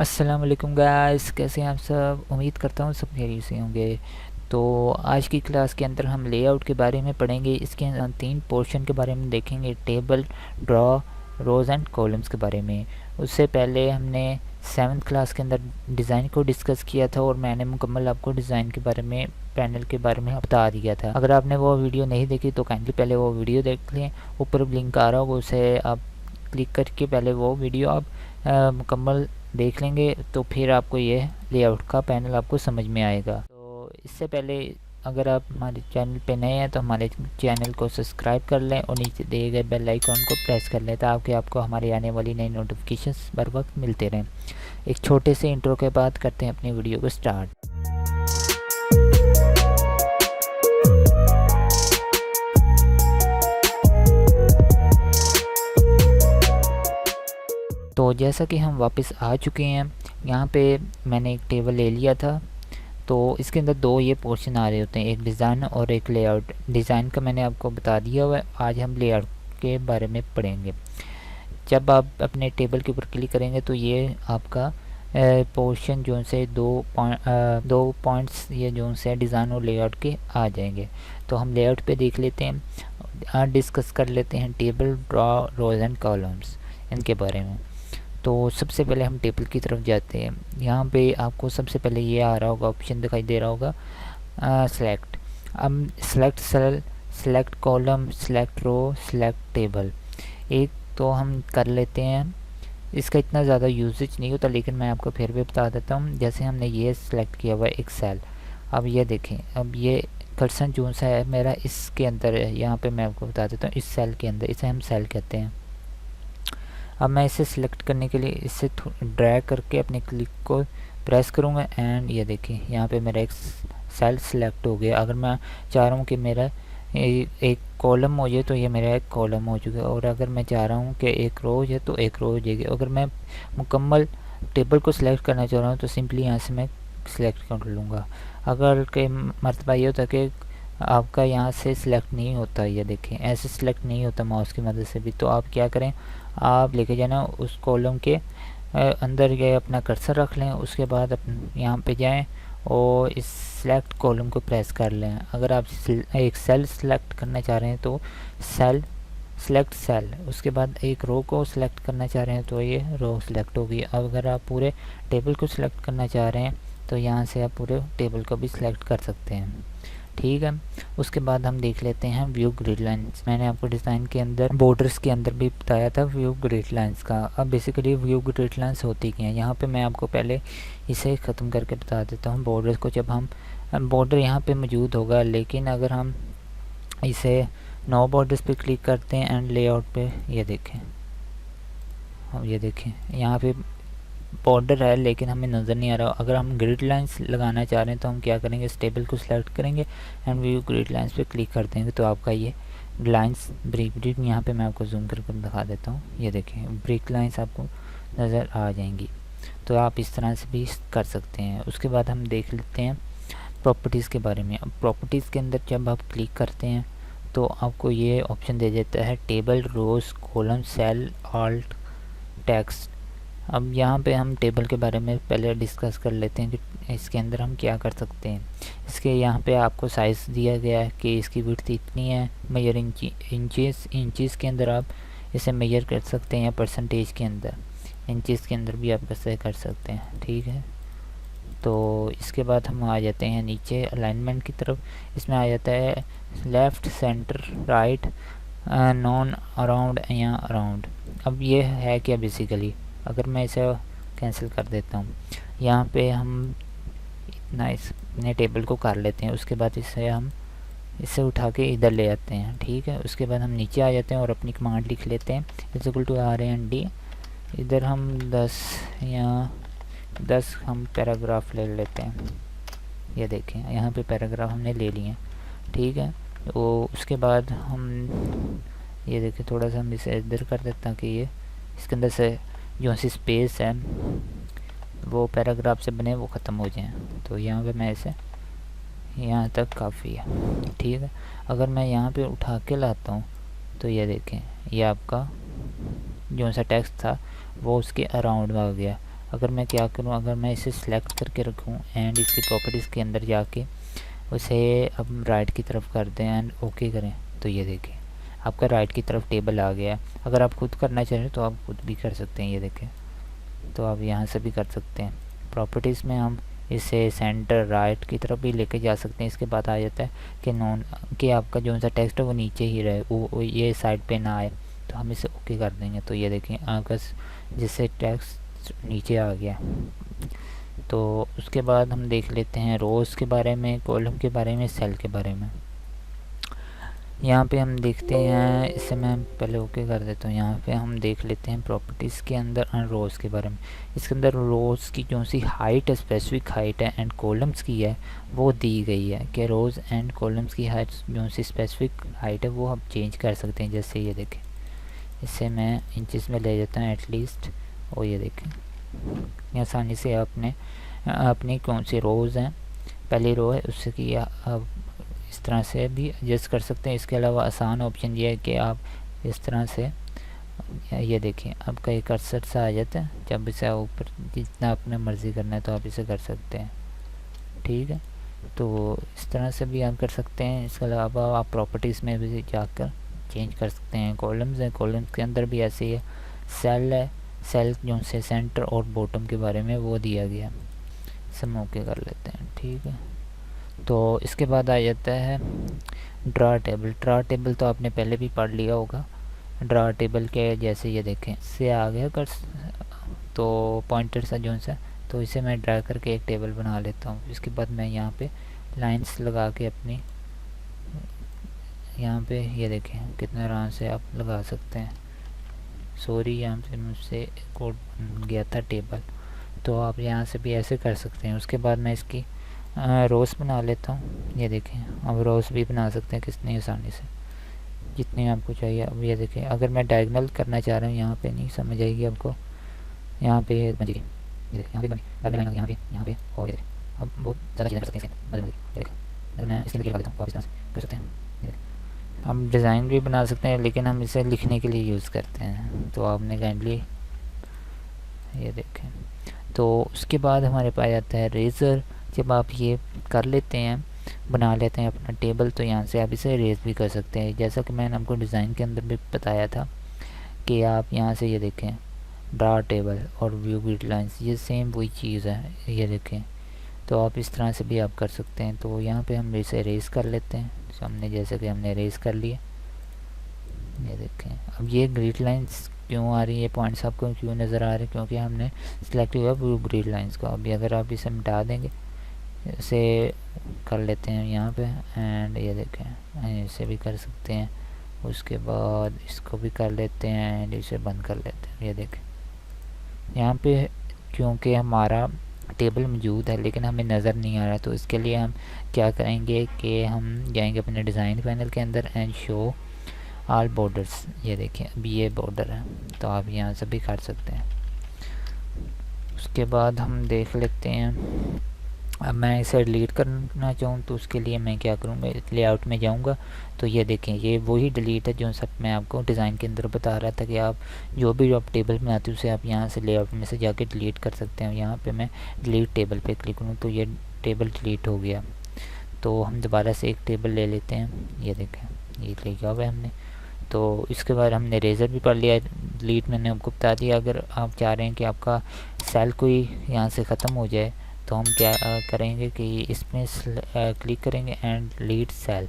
अस्सलाम वालेकुम गाइस, कैसे हैं आप सब। उम्मीद करता हूँ सब खैरियत से होंगे। तो आज की क्लास के अंदर हम लेआउट के बारे में पढ़ेंगे। इसके अंदर 3 पोर्शन के बारे में देखेंगे, table, draw, rows and columns के बारे में। उससे पहले हमने 7th क्लास के अंदर डिज़ाइन को डिस्कस किया था और मैंने मुकम्मल आपको डिज़ाइन के बारे में, पैनल के बारे में बता दिया था। अगर आपने वो वीडियो नहीं देखी तो काइंडली पहले वो वीडियो देख लें। ऊपर लिंक आ रहा होगा, उसे आप क्लिक करके पहले वो वीडियो आप मुकम्मल देख लेंगे, तो फिर आपको ये लेआउट का पैनल आपको समझ में आएगा। तो इससे पहले अगर आप हमारे चैनल पे नए हैं तो हमारे चैनल को सब्सक्राइब कर लें और नीचे दिए गए बेल आइकॉन को प्रेस कर लें ताकि आपको हमारे आने वाली नई नोटिफिकेशंस बर वक्त मिलते रहें। एक छोटे से इंट्रो के बाद करते हैं अपनी वीडियो को स्टार्ट। तो जैसा कि हम वापस आ चुके हैं, यहाँ पे मैंने एक टेबल ले लिया था। तो इसके अंदर 2 ये पोर्शन आ रहे होते हैं, एक डिज़ाइन और एक लेआउट। डिज़ाइन का मैंने आपको बता दिया हुआ है, आज हम लेआउट के बारे में पढ़ेंगे। जब आप अपने टेबल के ऊपर क्लिक करेंगे तो ये आपका पोर्शन जो से 2 पॉइंट्स ये जो से डिज़ाइन और लेआउट के आ जाएंगे। तो हम लेआउट पे देख लेते हैं, डिस्कस कर लेते हैं table, draw, rows and columns इनके बारे में। तो सबसे पहले हम टेबल की तरफ जाते हैं। यहाँ पे आपको सबसे पहले ये आ रहा होगा, ऑप्शन दिखाई दे रहा होगा सेलेक्ट। अब select cell, select column, select row, select table, एक तो हम कर लेते हैं। इसका इतना ज़्यादा यूजेज नहीं होता, लेकिन मैं आपको फिर भी बता देता हूँ। जैसे हमने ये सेलेक्ट किया हुआ है एक सेल, अब ये देखें, अब ये कर्सर जो सा है मेरा इसके अंदर है। यहाँ पे मैं आपको बता देता हूँ, इस सेल के अंदर, इसे हम सेल कहते हैं। अब मैं इसे सिलेक्ट करने के लिए इसे ड्रैग करके अपने क्लिक को प्रेस करूँगा एंड ये देखिए यहाँ पे मेरा एक सेल सिलेक्ट हो गया। अगर मैं चाह रहा हूँ कि मेरा एक कॉलम हो जाए तो ये मेरा एक कॉलम हो चुका है, और अगर मैं चाह रहा हूँ कि एक रो हो जाए तो एक रो हो जाएगी। अगर मैं मुकम्मल टेबल को सिलेक्ट करना चाह रहा हूँ तो सिंपली यहाँ से मैं सिलेक्ट कर लूँगा। अगर के मरतबा ये होता है कि आपका यहाँ से सिलेक्ट नहीं होता, ये देखें ऐसे सिलेक्ट नहीं होता माउस की मदद से भी, तो आप क्या करें, आप लेके जाना उस कॉलम के अंदर गए, अपना कर्सर रख लें, उसके बाद यहाँ पे जाएं और इस सेलेक्ट कॉलम को प्रेस कर लें। अगर आप एक सेल सेलेक्ट करना चाह रहे हैं तो सेल सेलेक्ट सेल, उसके बाद एक रो को सिलेक्ट करना चाह रहे हैं तो ये रो सिलेक्ट होगी। अब अगर आप पूरे टेबल को सिलेक्ट करना चाह रहे हैं तो यहाँ से आप पूरे टेबल को भी सिलेक्ट कर सकते हैं, ठीक है। उसके बाद हम देख लेते हैं व्यू ग्रिड लाइन्स। मैंने आपको डिज़ाइन के अंदर बॉर्डर्स के अंदर भी बताया था व्यू ग्रिड लाइन्स का। अब बेसिकली व्यू ग्रिड लाइन्स होती क्या हैं, यहाँ पे मैं आपको पहले इसे ख़त्म करके बता देता हूँ। बॉर्डर्स को जब हम बॉर्डर यहाँ पे मौजूद होगा, लेकिन अगर हम इसे नो बॉर्डर्स पे क्लिक करते हैं एंड लेआउट पे, ये देखें, अब ये देखें यहाँ पे बॉर्डर है लेकिन हमें नज़र नहीं आ रहा। अगर हम ग्रिड लाइंस लगाना चाह रहे हैं तो हम क्या करेंगे, इस टेबल को सिलेक्ट करेंगे एंड व्यू ग्रिड लाइंस पे क्लिक कर देंगे तो आपका ये लाइंस ब्रिक ब्रिक यहाँ पे मैं आपको जूम करके दिखा देता हूँ। ये देखें ब्रिक लाइंस आपको नज़र आ जाएंगी। तो आप इस तरह से भी कर सकते हैं। उसके बाद हम देख लेते हैं प्रॉपर्टीज़ के बारे में। अब प्रॉपर्टीज़ के अंदर जब आप क्लिक करते हैं तो आपको ये ऑप्शन दे देता है टेबल, रोज़, कॉलम, सेल, ऑल्ट, टेक्स्ट। अब यहाँ पे हम टेबल के बारे में पहले डिस्कस कर लेते हैं कि इसके अंदर हम क्या कर सकते हैं। इसके यहाँ पे आपको साइज़ दिया गया है कि इसकी विड्थ इतनी है, मेजर इंचेस के अंदर आप इसे मेजर कर सकते हैं, या परसेंटेज के अंदर, इंचेस के अंदर भी आप कैसे कर सकते हैं, ठीक है। तो इसके बाद हम आ जाते हैं नीचे अलाइनमेंट की तरफ। इसमें आ जाता है left, centre, right, non, around या अराउंड। अब ये है क्या बेसिकली, अगर मैं इसे कैंसिल कर देता हूँ, यहाँ पे हम इतना इसने टेबल को कर लेते हैं। उसके बाद इसे उठा के इधर ले आते हैं, ठीक है। उसके बाद हम नीचे आ जाते हैं और अपनी कमांड लिख लेते हैं =RAND। इधर हम 10 हम पैराग्राफ ले लेते हैं। ये देखें यहाँ पे पैराग्राफ हमने ले लिए, ठीक है। तो उसके बाद हम ये देखें थोड़ा सा हम इसे इधर कर देते हैं कि ये इसके अंदर से जो सी स्पेस है वो पैराग्राफ से बने वो ख़त्म हो जाएं। तो यहाँ पे मैं इसे यहाँ तक काफ़ी है, ठीक है। अगर मैं यहाँ पे उठा के लाता हूँ तो ये देखें ये आपका जो सा टेक्स्ट था वो उसके अराउंड में आ गया। अगर मैं क्या करूँ, अगर मैं इसे सिलेक्ट करके रखूँ एंड इसकी प्रॉपर्टीज़ के अंदर जाके उसे अब राइट की तरफ कर दें एंड ओके करें, तो ये देखें आपका राइट की तरफ टेबल आ गया। अगर आप खुद करना चाहें तो आप खुद भी कर सकते हैं, ये देखें, तो आप यहाँ से भी कर सकते हैं। प्रॉपर्टीज़ में हम इसे सेंटर राइट की तरफ भी लेके जा सकते हैं। इसके बाद आ जाता है कि नॉन कि आपका जो सा टेक्स्ट है वो नीचे ही रहे, वो ये साइड पे ना आए, तो हम इसे ओके कर देंगे। तो ये देखें आपका जिससे टेक्स्ट नीचे आ गया। तो उसके बाद हम देख लेते हैं रोज़ के बारे में, कॉलम के बारे में, सेल के बारे में। यहाँ पे हम देखते हैं, इससे मैं पहले ओके कर देता हूँ। यहाँ पे हम देख लेते हैं प्रॉपर्टीज़ के अंदर रोज़ के बारे में। इसके अंदर रोज़ की जो सी हाइट है, स्पेसिफिक हाइट है एंड कॉलम्स की है वो दी गई है कि रोज़ एंड कॉलम्स की हाइट जो सी स्पेसिफिक हाइट है वो हम चेंज कर सकते हैं। जैसे ये देखें, इससे मैं इंचज़ में ले जाता हूँ एटलीस्ट, और ये देखें आसानी से आपने अपनी कौन सी रोज़ हैं, पहली रो है उससे की अब इस तरह से भी एडजस्ट कर सकते हैं। इसके अलावा आसान ऑप्शन ये है कि आप इस तरह से ये देखें आपका एक कर्सर सा आ जाता है, जब इसे ऊपर जितना अपने मर्ज़ी करना है तो आप इसे कर सकते हैं, ठीक है। तो इस तरह से भी आप कर सकते हैं। इसके अलावा आप प्रॉपर्टीज़ में भी जाकर चेंज कर सकते हैं। कॉलम्स हैं, कॉलम्स के अंदर भी ऐसे ही है। सेल है, सेल जो से सेंटर और बॉटम के बारे में वो दिया गया, सब ओके कर लेते हैं, ठीक है। तो इसके बाद आ जाता है ड्रा टेबल। ड्रा टेबल तो आपने पहले भी पढ़ लिया होगा। ड्रा टेबल के जैसे ये देखें से आ गया कर, तो पॉइंटर सा जो सा, तो इसे मैं ड्रा करके एक टेबल बना लेता हूँ। इसके बाद मैं यहाँ पे लाइंस लगा के अपनी यहाँ पे ये देखें कितना आराम से आप लगा सकते हैं। सॉरी, यहाँ पे मुझसे कोड बन गया था टेबल, तो आप यहाँ से भी ऐसे कर सकते हैं। उसके बाद मैं इसकी रोज़ बना लेता हूँ। ये देखें अब रोज़ भी बना सकते हैं कितनी आसानी से, जितनी आपको चाहिए। अब ये देखें अगर मैं डायगोनल करना चाह रहा हूँ, यहाँ पे नहीं समझ आएगी आपको, यहाँ पे बन गई, यहाँ पे बनी, यहाँ पे और ये अब बहुत ज़्यादा चीज़ें कर सकते हैं इसके अंदर। मैं इसके अंदर लगा देता हूँ, आप इस तरह से कर सकते हैं। हम डिज़ाइन भी बना सकते हैं, लेकिन हम इसे लिखने के लिए यूज़ करते हैं, तो आपने काइंडली ये देखें। तो उसके बाद हमारे पास आता है रेज़र। जब आप ये कर लेते हैं, बना लेते हैं अपना टेबल, तो यहाँ से आप इसे रेज़ भी कर सकते हैं। जैसा कि मैंने आपको डिज़ाइन के अंदर भी बताया था कि आप यहाँ से ये देखें ड्रा टेबल और व्यू ग्रिड लाइंस, ये सेम वही चीज़ है, ये देखें। तो आप इस तरह से भी आप कर सकते हैं। तो यहाँ पे हम इसे रेज़ कर लेते हैं, सामने जैसे कि हमने रेज़ कर लिया, ये देखें। अब ये ग्रिड लाइंस क्यों आ रही है, पॉइंट्स आपको क्यों नज़र आ रहे हैं, क्योंकि हमने सेलेक्ट किया व्यू ग्रिड लाइंस को। अभी अगर आप इसे मिटा देंगे, इसे कर लेते हैं यहाँ पे एंड ये देखें इसे भी कर सकते हैं। उसके बाद इसको भी कर लेते हैं एंड इसे बंद कर लेते हैं। ये देखें यहाँ पे क्योंकि हमारा टेबल मौजूद है लेकिन हमें नज़र नहीं आ रहा, तो इसके लिए हम क्या करेंगे कि हम जाएंगे अपने डिज़ाइन पैनल के अंदर एंड शो ऑल बॉर्डर्स। ये देखें अभी ये बॉर्डर है, तो आप यहाँ से भी कर सकते हैं। उसके बाद हम देख लेते हैं, अब मैं इसे डिलीट करना चाहूँ तो उसके लिए मैं क्या करूँगा, लेआउट में जाऊँगा। तो ये देखें ये वही डिलीट है जो सब मैं आपको डिज़ाइन के अंदर बता रहा था कि आप जो भी आप टेबल बनाते हो उसे आप यहाँ से लेआउट में से जाके डिलीट कर सकते हैं। यहाँ पे मैं डिलीट टेबल पे क्लिक करूँ तो ये टेबल डिलीट हो गया। तो हम दोबारा से एक टेबल ले लेते हैं, ये देखें ये लिखा हुआ है हमने। तो इसके बाद हमने रेज़र भी पढ़ लिया, डिलीट मैंने आपको बता दिया। अगर आप चाह रहे हैं कि आपका सेल कोई यहाँ से ख़त्म हो जाए तो हम क्या करेंगे कि इसमें क्लिक करेंगे एंड डिलीट सेल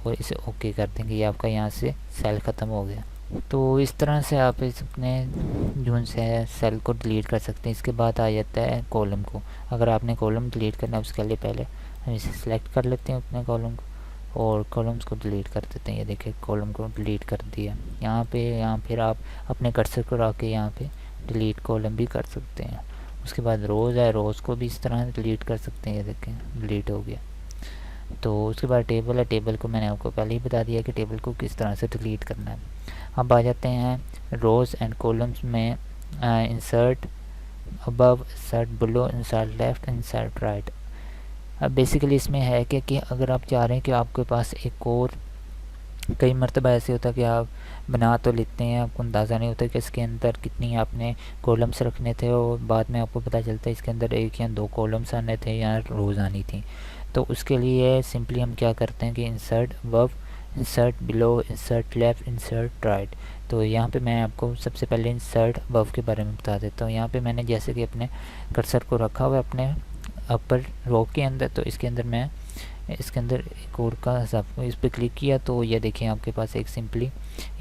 और इसे ओके कर देंगे, ये आपका यहाँ से सेल ख़त्म हो गया। तो इस तरह से आप इस अपने जून से सेल को डिलीट कर सकते हैं। इसके बाद आ जाता है कॉलम को। अगर आपने कॉलम डिलीट करना है उसके लिए पहले हम इसे सेलेक्ट कर लेते हैं अपने कॉलम को और कॉलम्स को डिलीट कर देते हैं। ये देखिए कॉलम को डिलीट कर दिया। यहाँ फिर आप अपने कर्सर को रख के यहाँ पे डिलीट कॉलम भी कर सकते हैं। उसके बाद रोज़ है, रोज़ को भी इस तरह डिलीट कर सकते हैं, ये देखें डिलीट हो गया। तो उसके बाद टेबल है, टेबल को मैंने आपको पहले ही बता दिया कि टेबल को किस तरह से डिलीट करना है। अब आ जाते हैं रोज़ एंड कॉलम्स में, insert above, insert below, insert left, insert right. अब बेसिकली इसमें है कि अगर आप चाह रहे हैं कि आपके पास एक और कई मरतबा ऐसे होता है कि आप बना तो लेते हैं, आपको अंदाज़ा नहीं होता कि इसके अंदर कितनी आपने कॉलम्स रखने थे, और बाद में आपको पता चलता है इसके अंदर 1 या 2 कॉलम्स आने थे या रोज़ आनी थी। तो उसके लिए सिंपली हम क्या करते हैं कि insert above, insert below, insert left, insert right. तो यहाँ पे मैं आपको सबसे पहले इंसर्ट अबव के बारे में बता देता हूँ। यहाँ पे मैंने जैसे कि अपने कर्सर को रखा हुआ है अपने अपर रो के अंदर, तो इसके अंदर एक और का हिसाब इस पर क्लिक किया तो ये देखिए आपके पास एक सिंपली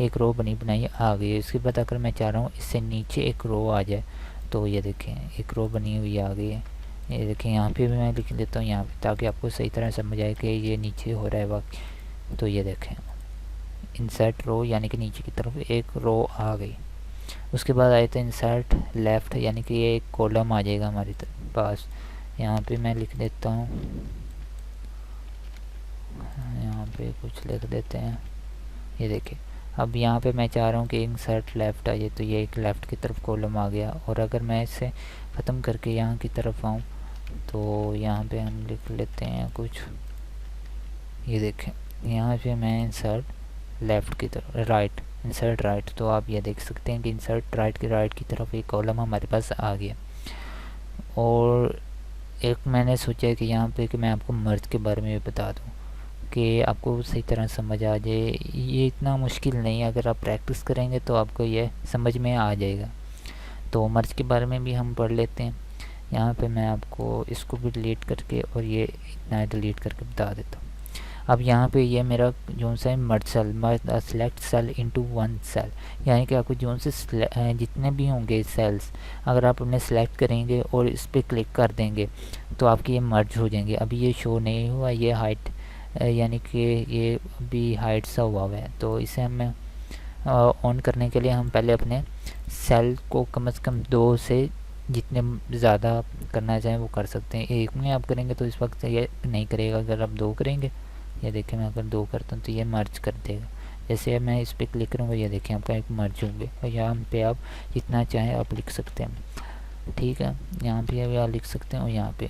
एक रो बनी बनाई आ गई है। इसके बाद अगर मैं चाह रहा हूँ इससे नीचे एक रो आ जाए, तो ये देखें एक रो बनी हुई आ गई है। ये देखें यहाँ पे भी मैं लिख देता हूँ यहाँ पे, ताकि आपको सही तरह समझ आए कि ये नीचे हो रहा है वाकई। तो ये देखें इंसर्ट रो यानी कि नीचे की तरफ एक रो आ गई। उसके बाद आए थे इंसर्ट लेफ़्ट, यानी कि ये एक कॉलम आ जाएगा हमारे पास। यहाँ पे मैं लिख देता हूँ, यहाँ पे कुछ लिख देते हैं। ये देखिए अब यहाँ पे मैं चाह रहा हूँ कि इंसर्ट लेफ़्ट आ जाए, तो ये एक लेफ़्ट की तरफ कॉलम आ गया। और अगर मैं इसे ख़त्म करके यहाँ की तरफ आऊँ तो यहाँ पे हम लिख लेते हैं कुछ। ये देखें यहाँ पे मैं इंसर्ट लेफ़्ट की तरफ राइट, इंसर्ट राइट, तो आप ये देख सकते हैं कि इंसर्ट राइट की तरफ एक कॉलम हमारे पास आ गया। और एक मैंने सोचा कि यहाँ पे कि मैं आपको मर्ज के बारे में भी बता दूँ कि आपको सही तरह समझ आ जाए। ये इतना मुश्किल नहीं है, अगर आप प्रैक्टिस करेंगे तो आपको ये समझ में आ जाएगा। तो मर्ज के बारे में भी हम पढ़ लेते हैं। यहाँ पे मैं आपको इसको भी डिलीट करके और ये इतना डिलीट करके बता देता हूँ। अब यहाँ पे ये मेरा जो सा है merge cell, merge select cell into one cell, यानी कि आपको जो से जितने भी होंगे सेल्स अगर आप उन्हें सेलेक्ट करेंगे और इस पर क्लिक कर देंगे तो आपके ये मर्ज हो जाएंगे। अभी ये शो नहीं हुआ, ये हाइट यानी कि ये अभी हाइट सा हुआ है। तो इसे हमें ऑन करने के लिए हम पहले अपने सेल को कम से कम 2 से जितने ज़्यादा करना चाहें वो कर सकते हैं। एक में आप करेंगे तो इस वक्त ये नहीं करेगा। अगर आप 2 करेंगे, ये देखें मैं अगर 2 करता हूँ तो ये मर्ज कर देगा। जैसे मैं इस पर क्लिक करूँगा, ये देखें आपका एक मर्ज हो गया। और यहाँ पे आप जितना चाहें आप लिख सकते हैं, ठीक है। यहाँ पे भी आप लिख सकते हैं और यहाँ पे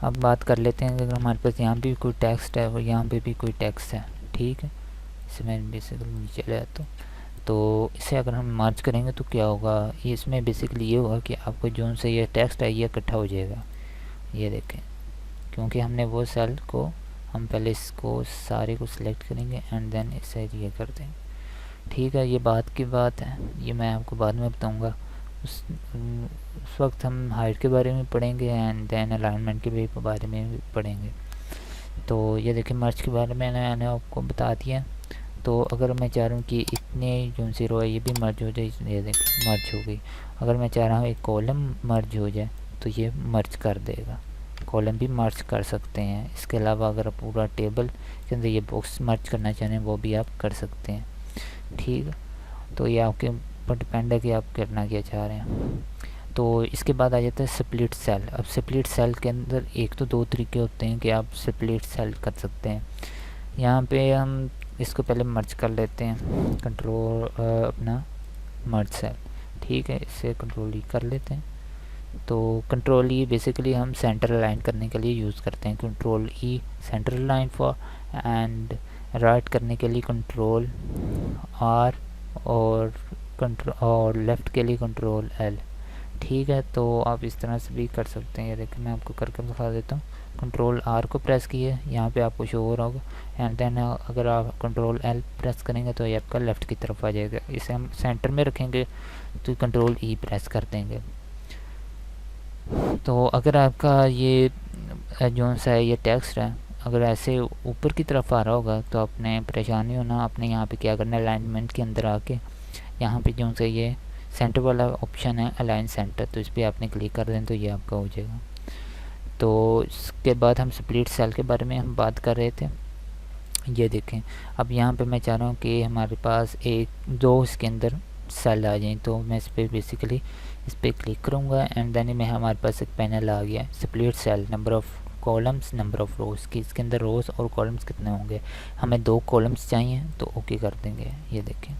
अब बात कर लेते हैं कि अगर हमारे पास यहाँ भी कोई टेक्स्ट है और यहाँ पे भी कोई टेक्स्ट है, ठीक है। इसे मैं बेसिकली नीचे ले आता हूँ, तो इसे अगर हम मर्ज करेंगे तो क्या होगा, इसमें बेसिकली ये होगा कि आपको जो से ये टेक्स्ट है ये इकट्ठा हो जाएगा। ये देखें क्योंकि हमने वो सेल को हम पहले इसको सारे को सिलेक्ट करेंगे एंड देन इसे ये कर देंगे, ठीक है। ये बात की बात है, ये मैं आपको बाद में बताऊँगा। उस वक्त हम हाइट के बारे में पढ़ेंगे एंड देन अलाइनमेंट के भी बारे में भी पढ़ेंगे। तो ये देखिए मर्ज के बारे में मैंने आपको बता दिया। तो अगर मैं चाह रहा हूँ कि इतने जो ज़ीरो है ये भी मर्ज हो जाए, ये देखिए मर्ज हो गई। अगर मैं चाह रहा हूँ एक कॉलम मर्ज हो जाए तो ये मर्ज कर देगा। कॉलम भी मर्ज कर सकते हैं। इसके अलावा अगर आप पूरा टेबल के अंदर ये बॉक्स मर्ज करना चाहें वो भी आप कर सकते हैं, ठीक है। तो ये आपके ऊपर डिपेंड है कि आप करना क्या चाह रहे हैं। तो इसके बाद आ जाता है स्प्लिट सेल। अब स्प्लिट सेल के अंदर एक तो 2 तरीके होते हैं कि आप स्प्लिट सेल कर सकते हैं। यहाँ पे हम इसको पहले मर्ज कर लेते हैं, कंट्रोल अपना मर्ज सेल, ठीक है। इसे कंट्रोल ई कर लेते हैं। तो कंट्रोल ई बेसिकली हम सेंटर अलाइन करने के लिए यूज़ करते हैं। Control E centre align for, and right करने के लिए कंट्रोल आर, और लेफ़्ट के लिए कंट्रोल एल, ठीक है। तो आप इस तरह से भी कर सकते हैं। ये देखिए मैं आपको करके दिखा देता हूँ। कंट्रोल आर को प्रेस किए, यहाँ पे आपको शो हो रहा होगा, एंड देन अगर आप कंट्रोल एल प्रेस करेंगे तो ये आपका लेफ़्ट की तरफ आ जाएगा। इसे हम सेंटर में रखेंगे तो कंट्रोल ई प्रेस कर देंगे। तो अगर आपका ये जो सा है ये टेक्स्ट है अगर ऐसे ऊपर की तरफ आ रहा होगा तो आपने परेशानी होना, आपने यहाँ पे क्या करना है, अलाइनमेंट के अंदर आके यहाँ पे जो सा ये सेंटर वाला ऑप्शन है अलाइन सेंटर, तो इस पर आपने क्लिक कर दें तो ये आपका हो जाएगा। तो इसके बाद हम स्प्लिट सेल के बारे में हम बात कर रहे थे। ये देखें अब यहाँ पे मैं चाह रहा हूँ कि हमारे पास 1-2 इसके अंदर सेल आ जाएँ, तो मैं इस पर बेसिकली इस पर क्लिक करूँगा एंड देन में हमारे पास एक पैनल आ गया split cell, number of columns, number of rows की। इसके अंदर रोज़ और कॉलम्स कितने होंगे, हमें 2 कॉलम्स चाहिए तो ओके कर देंगे। ये देखें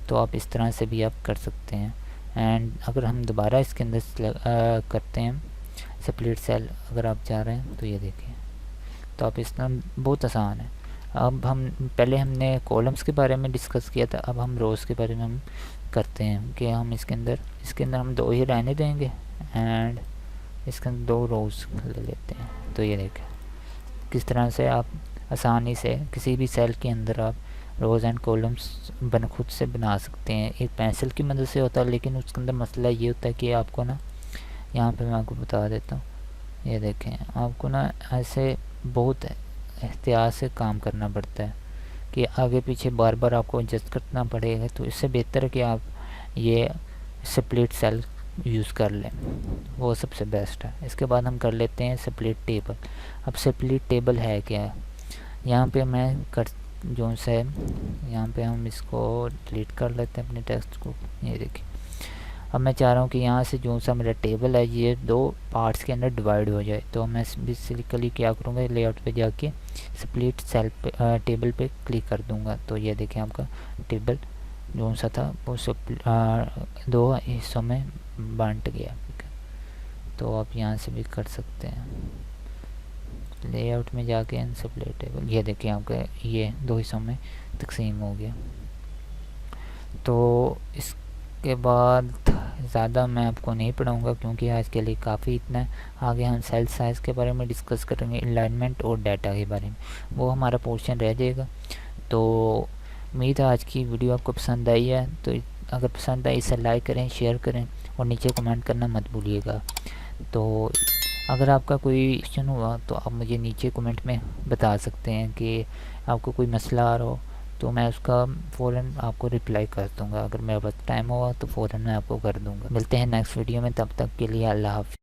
तो आप इस तरह से भी आप कर सकते हैं। एंड अगर हम दोबारा इसके अंदर करते हैं स्प्लिट सेल अगर आप चाह रहे हैं तो ये देखें तो आप इस तरह बहुत आसान है। अब हम पहले हमने कॉलम्स के बारे में डिस्कस किया था, अब हम रोज़ के बारे में हम करते हैं कि हम इसके अंदर हम 2 ही रहने देंगे एंड इसके अंदर 2 रोज़ ले लेते हैं। तो ये देखें किस तरह से आप आसानी से किसी भी सेल के अंदर आप रोज़ एंड कॉलम्स खुद से बना सकते हैं। एक पेंसिल की मदद से होता है, लेकिन उसके अंदर मसला ये होता है कि आपको ना, यहाँ पे मैं आपको बता देता हूँ, ये देखें आपको ना ऐसे बहुत एहतियात से काम करना पड़ता है कि आगे पीछे बार बार आपको एडजस्ट करना पड़ेगा। तो इससे बेहतर है कि आप ये स्प्लिट सेल यूज़ कर लें, वो सबसे बेस्ट है। इसके बाद हम कर लेते हैं स्प्लिट टेबल। अब स्प्लिट टेबल है क्या, यहाँ पे मैं कर जो से यहाँ पे हम इसको डिलीट कर लेते हैं अपने टेक्स्ट को। ये देखिए अब मैं चाह रहा हूँ कि यहाँ से जो सा मेरा टेबल है ये 2 पार्ट्स के अंदर डिवाइड हो जाए। तो मैं बेसिकली क्या करूँगा, लेआउट पे जाके स्प्लिट सेल पे टेबल पे क्लिक कर दूँगा। तो ये देखें आपका टेबल जो सा था वो 2 हिस्सों में बांट गया। तो आप यहाँ से भी कर सकते हैं, लेआउट में जाके स्प्लिट टेबल, ये देखिए आपका ये 2 हिस्सों में तकसीम हो गया। तो इसके बाद ज़्यादा मैं आपको नहीं पढ़ाऊँगा क्योंकि आज के लिए काफ़ी इतना है। आगे हम सेल साइज़ के बारे में डिस्कस करेंगे, अलाइनमेंट और डाटा के बारे में, वो हमारा पोर्शन रह जाएगा। तो उम्मीद है आज की वीडियो आपको पसंद आई है। तो अगर पसंद आई इसे लाइक करें, शेयर करें और नीचे कमेंट करना मत भूलिएगा। तो अगर आपका कोई क्वेश्चन हुआ तो आप मुझे नीचे कमेंट में बता सकते हैं कि आपको कोई मसला आ रहा हो, तो मैं उसका फ़ौरन आपको रिप्लाई कर दूँगा। अगर मेरे पास टाइम होगा तो फ़ौरन मैं आपको कर दूँगा। मिलते हैं नेक्स्ट वीडियो में, तब तक के लिए अल्लाह हाफ़िज़।